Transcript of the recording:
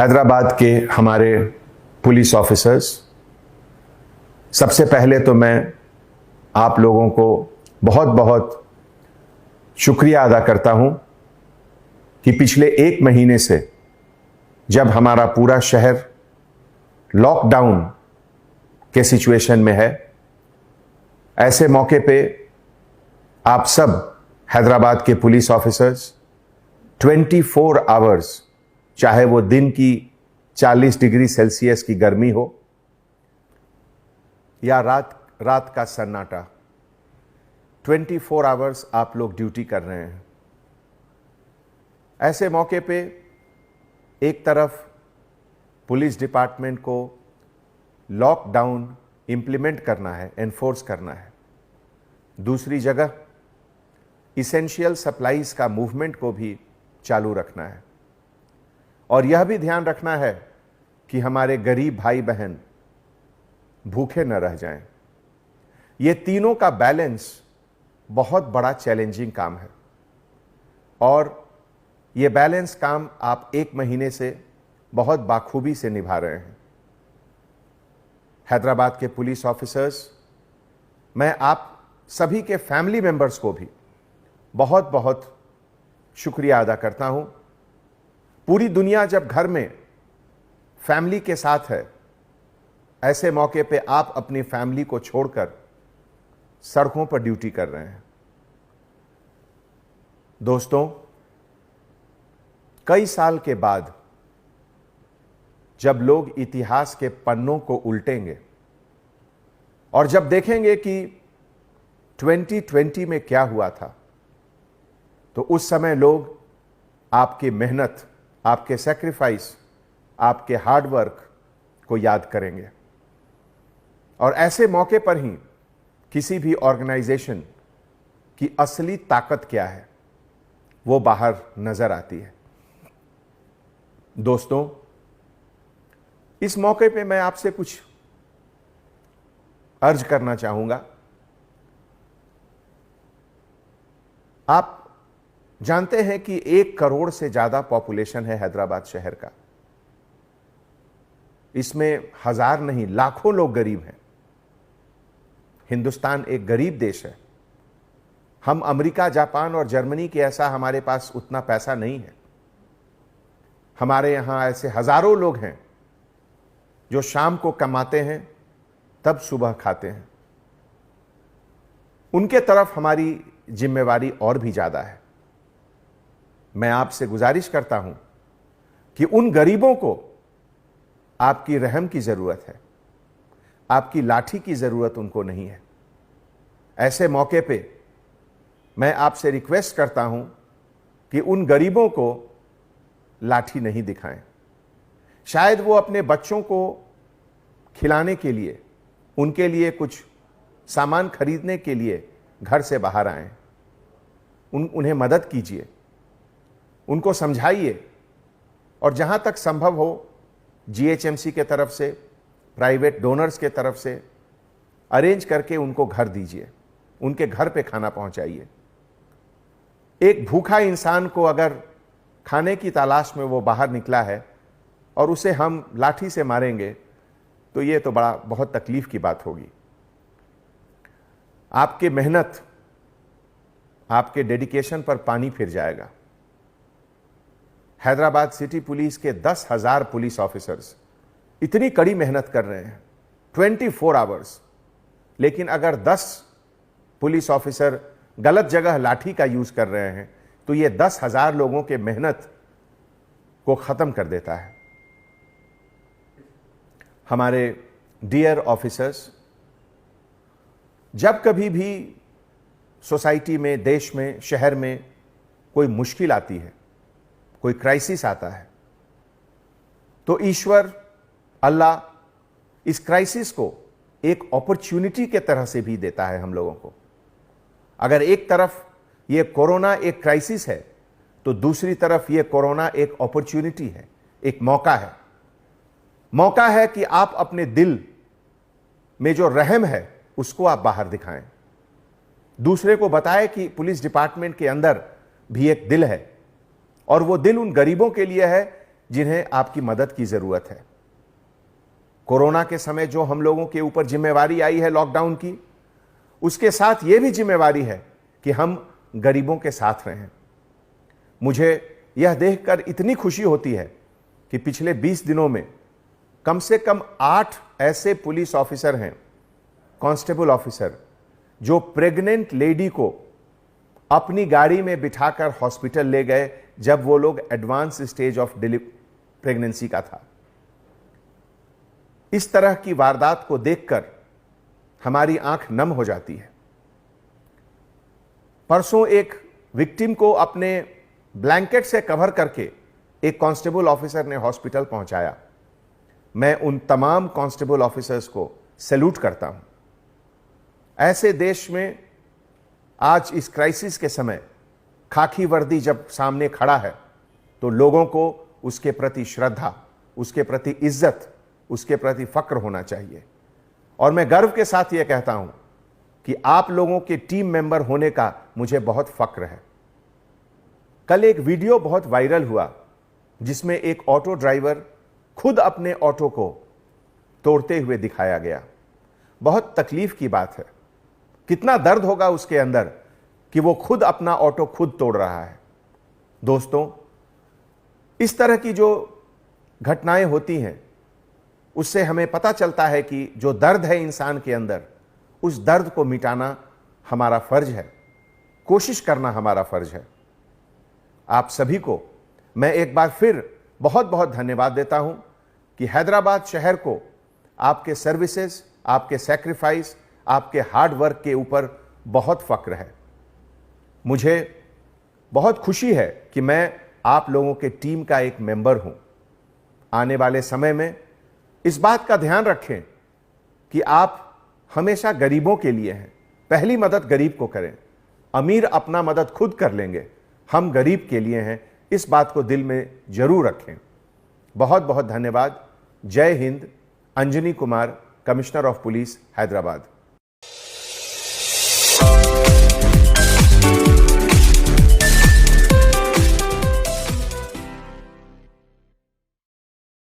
हैदराबाद के हमारे police officers, सबसे पहले तो मैं आप लोगों को बहुत बहुत शुक्रिया अदा करता हूं कि पिछले 1 महीने से जब हमारा पूरा शहर लॉकडाउन के सिचुएशन में है, ऐसे मौके पे आप सब हैदराबाद के पुलिस ऑफिसर्स 24 आवर्स, चाहे वो दिन की 40 डिग्री सेल्सियस की गर्मी हो या रात का सन्नाटा, 24 आवर्स आप लोग ड्यूटी कर रहे हैं। ऐसे मौके पे एक तरफ पुलिस डिपार्टमेंट को लॉकडाउन इंप्लीमेंट करना है, एनफोर्स करना है, दूसरी जगह इसेंशियल सप्लाईज का मूवमेंट को भी चालू रखना है और यह भी ध्यान रखना है कि हमारे गरीब भाई बहन भूखे न रह जाएं। ये तीनों का बैलेंस बहुत बड़ा चैलेंजिंग काम है और ये बैलेंस काम आप 1 महीने से बहुत बाखूबी से निभा रहे हैं। हैदराबाद के पुलिस ऑफिसर्स, मैं आप सभी के फैमिली मेंबर्स को भी बहुत बहुत शुक्रिया अदा करता हूं। पूरी दुनिया जब घर में फैमिली के साथ है, ऐसे मौके पे आप अपनी फैमिली को छोड़कर सड़कों पर ड्यूटी कर रहे हैं। दोस्तों, कई साल के बाद जब लोग इतिहास के पन्नों को उल्टेंगे और जब देखेंगे कि 2020 में क्या हुआ था, तो उस समय लोग आपकी मेहनत, आपके सैक्रिफाइस, आपके हार्डवर्क को याद करेंगे और ऐसे मौके पर ही किसी भी ऑर्गेनाइजेशन की असली ताकत क्या है वो बाहर नजर आती है। दोस्तों, इस मौके पे मैं आपसे कुछ अर्ज करना चाहूंगा। आप जानते हैं कि 1 करोड़ से ज्यादा पॉपुलेशन है हैदराबाद शहर का। इसमें हजार नहीं, लाखों लोग गरीब हैं। हिंदुस्तान एक गरीब देश है। हम अमेरिका, जापान और जर्मनी के ऐसा हमारे पास उतना पैसा नहीं है। हमारे यहां ऐसे हजारों लोग हैं जो शाम को कमाते हैं तब सुबह खाते हैं। उनके तरफ हमारी जिम्मेवारी और भी ज्यादा है। मैं आपसे गुजारिश करता हूं कि उन गरीबों को आपकी रहम की जरूरत है, आपकी लाठी की जरूरत उनको नहीं है। ऐसे मौके पे मैं आपसे रिक्वेस्ट करता हूं कि उन गरीबों को लाठी नहीं दिखाएं। शायद वो अपने बच्चों को खिलाने के लिए, उनके लिए कुछ सामान खरीदने के लिए घर से बाहर आए। उन्हें मदद कीजिए, उनको समझाइए और जहां तक संभव हो जीएचएमसी के तरफ से, प्राइवेट डोनर्स के तरफ से अरेंज करके उनको घर दीजिए, उनके घर पे खाना पहुंचाइए। एक भूखा इंसान को अगर खाने की तलाश में वो बाहर निकला है और उसे हम लाठी से मारेंगे तो ये तो बहुत तकलीफ की बात होगी। आपकी मेहनत, आपके डेडिकेशन पर पानी फिर जाएगा। हैदराबाद सिटी पुलिस के 10,000 पुलिस ऑफिसर्स इतनी कड़ी मेहनत कर रहे हैं 24 आवर्स, लेकिन अगर 10 पुलिस ऑफिसर गलत जगह लाठी का यूज कर रहे हैं तो ये 10,000 लोगों के मेहनत को खत्म कर देता है। हमारे डियर ऑफिसर्स, जब कभी भी सोसाइटी में, देश में, शहर में कोई मुश्किल आती है, कोई क्राइसिस आता है, तो ईश्वर, अल्लाह इस क्राइसिस को एक अपॉर्चुनिटी के तरह से भी देता है हम लोगों को। अगर एक तरफ ये कोरोना एक क्राइसिस है तो दूसरी तरफ ये कोरोना एक अपॉर्चुनिटी है, एक मौका है। मौका है कि आप अपने दिल में जो रहम है उसको आप बाहर दिखाएं, दूसरे को बताएं कि पुलिस डिपार्टमेंट के अंदर भी एक दिल है और वो दिल उन गरीबों के लिए है जिन्हें आपकी मदद की जरूरत है। कोरोना के समय जो हम लोगों के ऊपर जिम्मेवारी आई है लॉकडाउन की, उसके साथ यह भी जिम्मेवारी है कि हम गरीबों के साथ रहें। मुझे यह देखकर इतनी खुशी होती है कि पिछले 20 दिनों में कम से कम 8 ऐसे पुलिस ऑफिसर हैं, कांस्टेबल ऑफिसर, जो प्रेग्नेंट लेडी को अपनी गाड़ी में बिठाकर हॉस्पिटल ले गए जब वो लोग एडवांस स्टेज ऑफ प्रेगनेंसी का था। इस तरह की वारदात को देखकर हमारी आंख नम हो जाती है। परसों एक विक्टिम को अपने ब्लैंकेट से कवर करके एक कांस्टेबल ऑफिसर ने हॉस्पिटल पहुंचाया। मैं उन तमाम कांस्टेबल ऑफिसर्स को सैल्यूट करता हूं। ऐसे देश में आज इस क्राइसिस के समय खाकी वर्दी जब सामने खड़ा है तो लोगों को उसके प्रति श्रद्धा, उसके प्रति इज्जत, उसके प्रति फक्र होना चाहिए। और मैं गर्व के साथ यह कहता हूं कि आप लोगों के टीम मेंबर होने का मुझे बहुत फक्र है। कल एक वीडियो बहुत वायरल हुआ जिसमें एक ऑटो ड्राइवर खुद अपने ऑटो को तोड़ते हुए दिखाया गया। बहुत तकलीफ की बात है। कितना दर्द होगा उसके अंदर कि वो खुद अपना ऑटो खुद तोड़ रहा है। दोस्तों, इस तरह की जो घटनाएं होती हैं उससे हमें पता चलता है कि जो दर्द है इंसान के अंदर, उस दर्द को मिटाना हमारा फर्ज है, कोशिश करना हमारा फर्ज है। आप सभी को मैं एक बार फिर बहुत बहुत धन्यवाद देता हूं कि हैदराबाद शहर को आपके सर्विसेज, आपके सैक्रिफाइस, आपके हार्ड वर्क के ऊपर बहुत फक्र है। मुझे बहुत खुशी है कि मैं आप लोगों के टीम का एक मेंबर हूं। आने वाले समय में इस बात का ध्यान रखें कि आप हमेशा गरीबों के लिए हैं। पहली मदद गरीब को करें। अमीर अपना मदद खुद कर लेंगे, हम गरीब के लिए हैं। इस बात को दिल में जरूर रखें। बहुत बहुत धन्यवाद। जय Hind. Anjani Kumar, commissioner of police, Hyderabad.